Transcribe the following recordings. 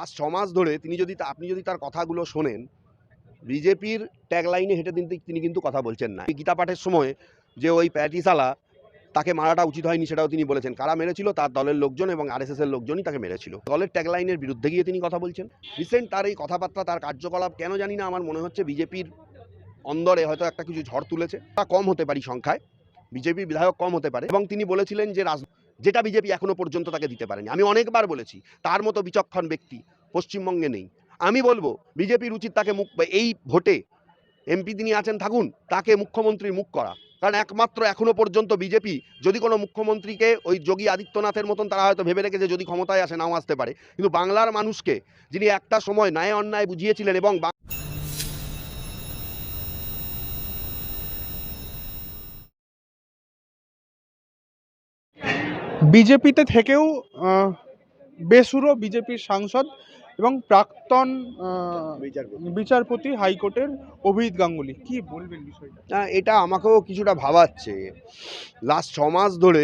আজ ৬ মাস ধরে আপনি যদি তার কথাগুলো শোনেন, বিজেপির ট্যাগলাইনে হেঁটে তিনি কিন্তু কথা বলছেন না। গীতা পাঠের সময় যে ওই প্যাটিসালা তাকে মারাটা উচিত হয়নি সেটাও তিনি বলেছেন। কারা মেরেছিল? তার দলের লোকজন এবং আরএসএস এর লোকজনই তাকে মেরেছিল। দলের ট্যাগলাইনের বিরুদ্ধে গিয়ে তিনি কথা বলছেন। রিসেন্ট তার এই কথাবার্তা, তার কার্যকলাপ কেন জানি না আমার মনে হচ্ছে বিজেপির অন্দরে হয়তো একটা কিছু ঝড় তুলেছে। তা কম হতে পারি সংখ্যায়, বিজেপির বিধায়ক কম হতে পারে এবং তিনি বলেছিলেন যে যেটা বিজেপি এখনো পর্যন্ত তাকে দিতে পারেনি। আমি অনেকবার বলেছি তার মতো বিচক্ষণ ব্যক্তি পশ্চিমবঙ্গে নেই। আমি বলবো বিজেপির উচিত তাকে এই ভোটে এমপি তিনি আছেন থাকুন, তাকে মুখ্যমন্ত্রীর মুখ করা। কারণ একমাত্র এখনো পর্যন্ত বিজেপি যদি কোনো মুখ্যমন্ত্রীকে ওই যোগী আদিত্যনাথের মতন তারা হয়তো ভেবে রেখেছে যদি ক্ষমতায় আসে নাও আসতে পারে, কিন্তু বাংলার মানুষকে যিনি একটা সময় ন্যায় অন্যায় বুঝিয়েছিলেন এবং বিজেপিতে থেকেও বেসুরো বিজেপির সাংসদ এবং প্রাক্তন বিচারপতি হাইকোর্টের অভিজিৎ গাঙ্গুলি, কি বলবেন বিষয়টা? এটা আমাকেও কিছুটা ভাবাচ্ছে। লাস্ট ৬ মাস ধরে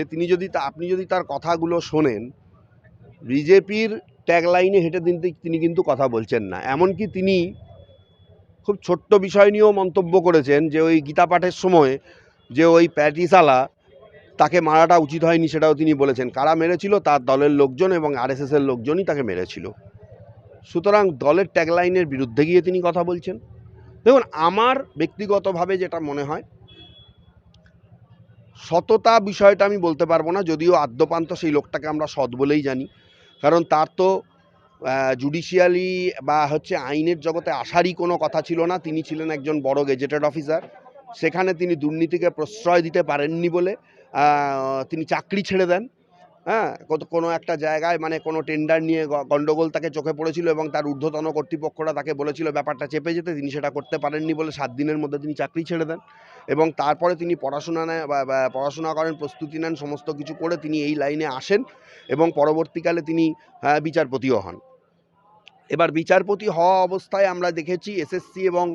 আপনি যদি তার কথাগুলো শোনেন, বিজেপির ট্যাগলাইনে হেঁটে তিনি কিন্তু কথা বলছেন না। এমনকি তিনি খুব ছোট্ট বিষয় নিয়েও মন্তব্য করেছেন যে ওই গীতা পাঠের সময় যে ওই প্যাটিসালা তাকে মারাটা উচিত হয়নি সেটাও তিনি বলেছেন। কারা মেরেছিল? তার দলের লোকজন এবং আরএসএস এর লোকজনই তাকে মেরেছিল। সুতরাং দলের ট্যাগলাইনের বিরুদ্ধে গিয়ে তিনি কথা বলছেন। দেখুন, আমার ব্যক্তিগতভাবে যেটা মনে হয়, সততা বিষয়টা আমি বলতে পারবো না, যদিও আদ্যপান্ত সেই লোকটাকে আমরা সৎ বলেই জানি। কারণ তার তো জুডিশিয়ালি বা আইনের জগতে আসারই কোনো কথা ছিল না। তিনি ছিলেন একজন বড় গেজেটেড অফিসার। সেখানে তিনি দুর্নীতিকে প্রশ্রয় দিতে পারেননি বলে তিনি চাকরি ছেড়ে দেন। হ্যাঁ, কোনো একটা জায়গায় মানে কোনো টেন্ডার নিয়ে গণ্ডগোল তাকে চোখে পড়েছিল এবং তার ঊর্ধ্বতন কর্তৃপক্ষরা তাকে বলেছিল ব্যাপারটা চেপে যেতে। তিনি সেটা করতে পারেননি বলে ৭ দিনের মধ্যে তিনি চাকরি ছেড়ে দেন এবং তারপরে তিনি পড়াশোনা করেন, প্রস্তুতি নেন, সমস্ত কিছু করে তিনি এই লাইনে আসেন এবং পরবর্তীকালে তিনি বিচারপতিও হন। এবার বিচারপতি হওয়া অবস্থায় আমরা দেখেছি এসএসসি এবং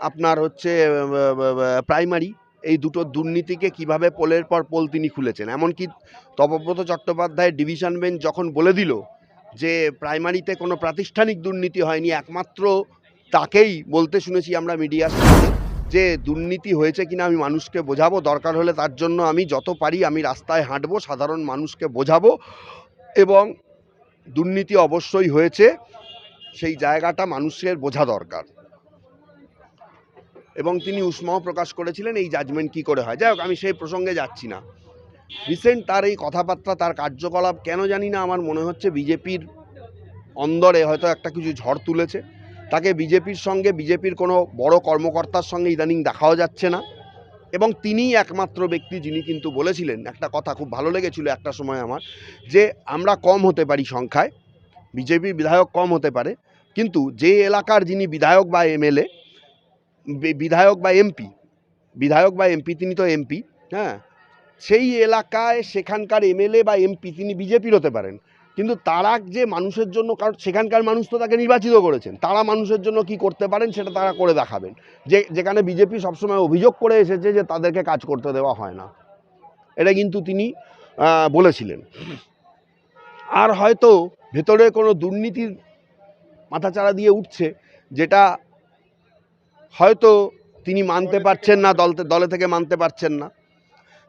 আপনার প্রাইমারি এই দুটো দুর্নীতিকে কিভাবে পোলের পর পোল তিনি খুলেছেন। এমনকি তপব্রত চট্টোপাধ্যায়ের ডিভিশন বেঞ্চ যখন বলে দিল যে প্রাইমারিতে কোনো প্রাতিষ্ঠানিক দুর্নীতি হয়নি, একমাত্র তাকেই বলতে শুনেছি আমরা মিডিয়ার সামনে যে দুর্নীতি হয়েছে কিনা আমি মানুষকে বোঝাবো, দরকার হলে তার জন্য আমি যত পারি আমি রাস্তায় হাঁটবো, সাধারণ মানুষকে বোঝাবো এবং দুর্নীতি অবশ্যই হয়েছে, সেই জায়গাটা মানুষের বোঝা দরকার। এবং তিনি উষ্মাও প্রকাশ করেছিলেন এই জাজমেন্ট কী করে হয়। যাই হোক, আমি সেই প্রসঙ্গে যাচ্ছি না। রিসেন্ট তার এই কথাবার্তা, তার কার্যকলাপ কেন জানি না আমার মনে হচ্ছে বিজেপির অন্দরে হয়তো একটা কিছু ঝড় তুলেছে। তাকে বিজেপির সঙ্গে, বিজেপির কোনো বড় কর্মকর্তার সঙ্গে ইদানিং দেখাও যাচ্ছে না এবং তিনিই একমাত্র ব্যক্তি যিনি কিন্তু বলেছিলেন একটা কথা, খুব ভালো লেগেছিল একটা সময় আমার, যে আমরা কম হতে পারি সংখ্যায়, বিজেপির বিধায়ক কম হতে পারে, কিন্তু যে এলাকার যিনি বিধায়ক বা এমএলএ, বিধায়ক বা এমপি তিনি তো এমপি, হ্যাঁ, সেই এলাকায় সেখানকার এমএলএ বা এমপি তিনি বিজেপির হতে পারেন, কিন্তু তারা যে মানুষের জন্য, কারণ সেখানকার মানুষ তো তাকে নির্বাচিত করেছেন, তারা মানুষের জন্য কি করতে পারেন সেটা তারা করে দেখাবেন। যেখানে বিজেপি সবসময় অভিযোগ করে এসেছে যে তাদেরকে কাজ করতে দেওয়া হয় না, এটা কিন্তু তিনি বলেছিলেন। আর হয়তো ভেতরে কোনো দুর্নীতির মাথাচাড়া দিয়ে উঠছে, যেটা হয়তো তিনি মানতে পারছেন না, দলে থেকে মানতে পারছেন না।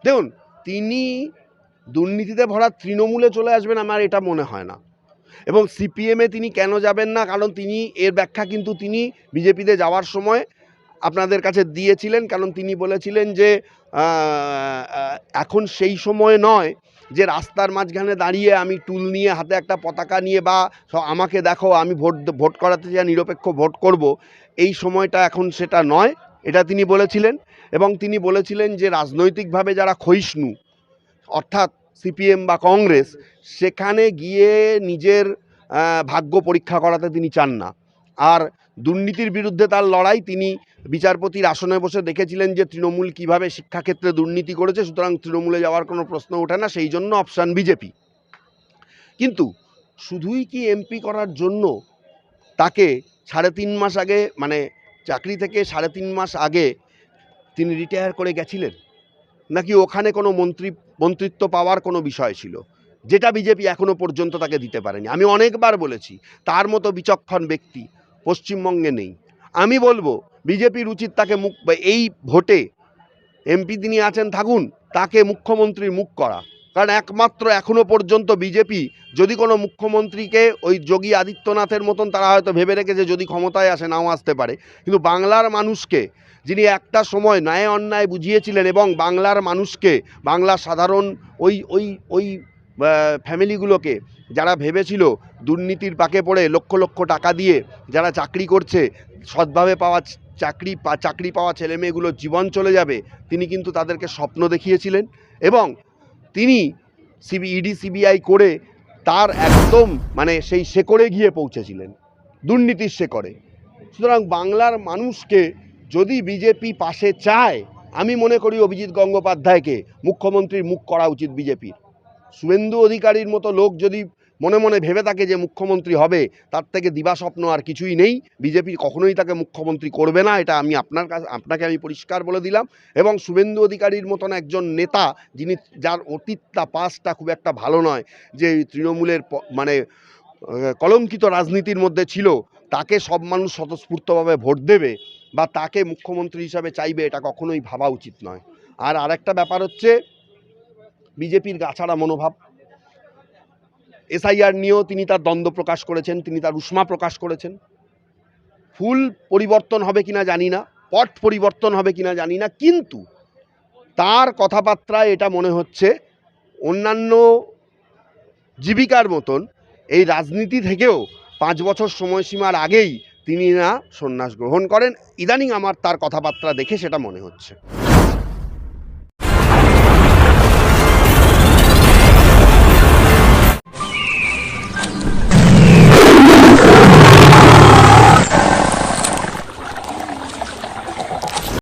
দেখুন, তিনি দুর্নীতিতে ভরা তৃণমূলে চলে আসবেন আমার এটা মনে হয় না, এবং সিপিএমে তিনি কেন যাবেন না, কারণ তিনি এর ব্যাখ্যা কিন্তু তিনি বিজেপিতে যাওয়ার সময় আপনাদের কাছে দিয়েছিলেন। কারণ তিনি বলেছিলেন যে এখন সেই সময় নয় যে রাস্তার মাঝখানে দাঁড়িয়ে আমি টুল নিয়ে হাতে একটা পতাকা নিয়ে বা আমাকে দেখো আমি ভোট করাতে চাই, নিরপেক্ষ ভোট করব, এই সময়টা এখন সেটা নয়, এটা তিনি বলেছিলেন। এবং তিনি বলেছিলেন যে রাজনৈতিকভাবে যারা ক্ষয়িষ্ণু, অর্থাৎ সিপিএম বা কংগ্রেস, সেখানে গিয়ে নিজের ভাগ্য পরীক্ষা করাতে তিনি চান না। আর দুর্নীতির বিরুদ্ধে তার লড়াই, তিনি বিচারপতির আসনে বসে দেখেছিলেন যে তৃণমূল কিভাবে শিক্ষাক্ষেত্রে দুর্নীতি করেছে, সুতরাং তৃণমূলে যাওয়ার কোনো প্রশ্ন ওঠে না, সেই জন্য অপশান বিজেপি। কিন্তু শুধুই কি এমপি করার জন্য তাকে 3.5 মাস আগে, মানে চাকরি থেকে 3.5 মাস আগে তিনি রিটায়ার করে গেছিলেন, নাকি ওখানে কোনো মন্ত্রিত্ব পাওয়ার কোনো বিষয় ছিল? যেটা বিজেপি এখনো পর্যন্ত তাকে দিতে পারেনি। আমি অনেকবার বলেছি তার মতো বিচক্ষণ ব্যক্তি পশ্চিমবঙ্গে নেই। আমি বলবো বিজেপির উচিত তাকে এই ভোটে এমপি তিনি আছেন থাকুন, তাকে মুখ্যমন্ত্রীর মুখ করা। কারণ একমাত্র এখনো পর্যন্ত বিজেপি যদি কোনো মুখ্যমন্ত্রীকে ওই যোগী আদিত্যনাথের মতন তারা হয়তো ভেবে রেখেছে যদি ক্ষমতায় আসে নাও আসতে পারে, কিন্তু বাংলার মানুষকে যিনি একটা সময় ন্যায় অন্যায় বুঝিয়েছিলেন এবং বাংলার মানুষকে বাংলার সাধারণ ওই ওই ওই ফ্যামিলিগুলোকে যারা ভেবেছিল দুর্নীতির পাকে পড়ে লক্ষ লক্ষ টাকা দিয়ে যারা চাকরি করছে সৎভাবে পাওয়া চাকরি পাওয়া ছেলেমেয়েগুলোর জীবন চলে যাবে, তিনি কিন্তু তাদেরকে স্বপ্ন দেখিয়েছিলেন এবং তিনি ইডি সিবিআই করে তার একদম মানে সেই শেকড়ে গিয়ে পৌঁছেছিলেন, দুর্নীতির শেকড়ে। সুতরাং বাংলার মানুষকে যদি বিজেপি পাশে চায়, আমি মনে করি অভিজিৎ গঙ্গোপাধ্যায়কে মুখ্যমন্ত্রীর মুখ করা উচিত বিজেপির। শুভেন্দু অধিকারীর মতো লোক যদি মনে মনে ভেবে থাকে যে মুখ্যমন্ত্রী হবে, তার থেকে দিবাস্বপ্ন আর কিছুই নেই। বিজেপি কখনোই তাকে মুখ্যমন্ত্রী করবে না, এটা আমি আপনাকে আমি পরিষ্কার বলে দিলাম। এবং শুভেন্দু অধিকারীর মতন একজন নেতা যিনি যার অতীতটা পাস্টটা খুব একটা ভালো নয়, যে তৃণমূলের মানে কলঙ্কিত রাজনীতির মধ্যে ছিল, তাকে সব মানুষ স্বতঃস্ফূর্তভাবে ভোট দেবে বা তাকে মুখ্যমন্ত্রী হিসাবে চাইবে, এটা কখনোই ভাবা উচিত নয়। আর আরেকটা ব্যাপার হচ্ছে বিজেপির গাছাড়া মনোভাব। এসআইআর নিয়েও তিনি তার দ্বন্দ্ব প্রকাশ করেছেন, তিনি তার উষ্মা প্রকাশ করেছেন। ফুল পরিবর্তন হবে কিনা জানি না, পট পরিবর্তন হবে কিনা জানি না, কিন্তু তার কথাবার্তায় এটা মনে হচ্ছে অন্যান্য জীবিকার মতন এই রাজনীতি থেকেও 5 বছর সময়সীমার আগেই তিনি না সন্ন্যাস গ্রহণ করেন। ইদানিং আমার তার কথাবার্তা দেখে সেটা মনে হচ্ছে।